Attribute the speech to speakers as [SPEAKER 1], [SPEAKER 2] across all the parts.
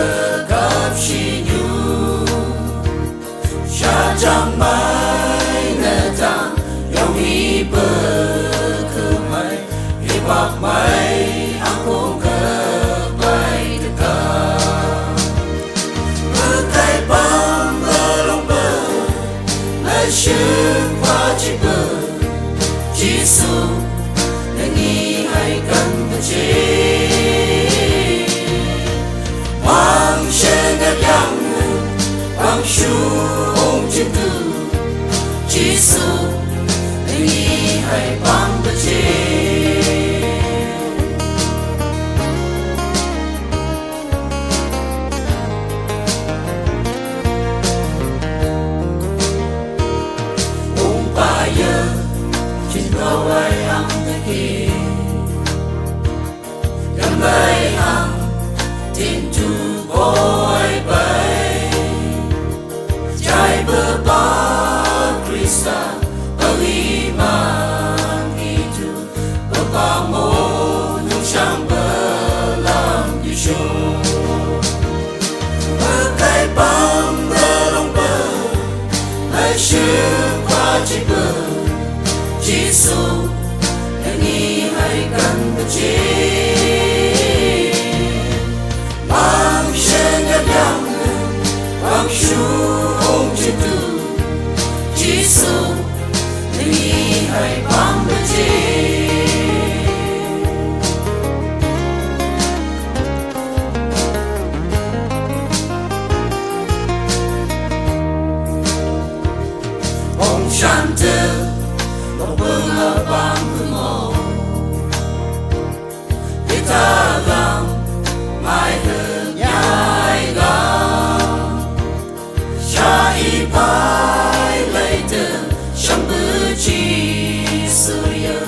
[SPEAKER 1] kekap sinyu Syajang mai netang Yang hiberkemai Hibak mai aku kebai dekat Bekai bang belong ber Lesyuk wajib ber Jisu Nengi haikan kecil Wang shengat yang Wang shu ong cintu Jisu Nengi hai bang kecil Umpaya Cinta wayang negeri Yang bayang Tintu boy bay Jai bebang Krista Beriman itu Berbangun Nungsang belam Yusuf Bekai bang belong ber Lesyuk wajib ber Jisu Nengi haikan kecil Mang shengat yang Wang shu ong cintu Jisu Nengi hai bang kecil Ong shante Pengabang kemau Kita lang Mai henyai gang Syai pai later Syang beci surya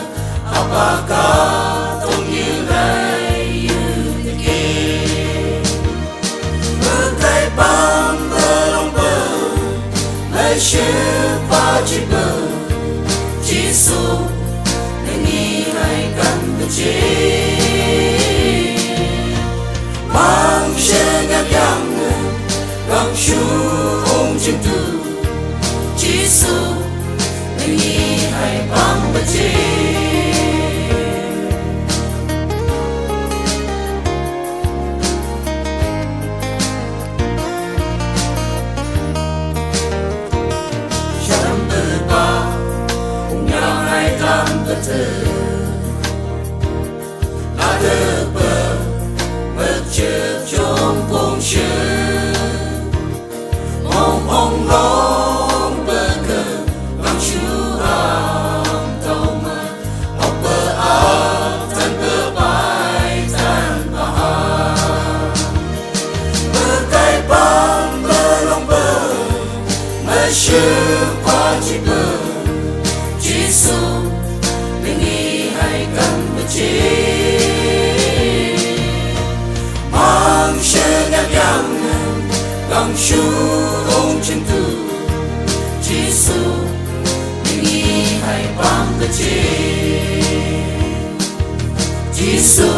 [SPEAKER 1] Apakah tong yulai yudike Bekai bang belong ber Lesyuk wajib ber Jisu Nengi haikan kecil Mang shengat yang Wang shu ong cintu Jisu Nengi hai bang kecil Syam berbah Tam betul Ada ber Bercep jompong syur Mong ong long berke Lang syuram tau ma Hok berat tan bebai tan bahar Bekai bang belong ber Mesyuk wajib ber Jisu Nengi haikan kecil Mang shengat yang Gang shu ong cintu Jisu Nengi hai bang kecil Jisu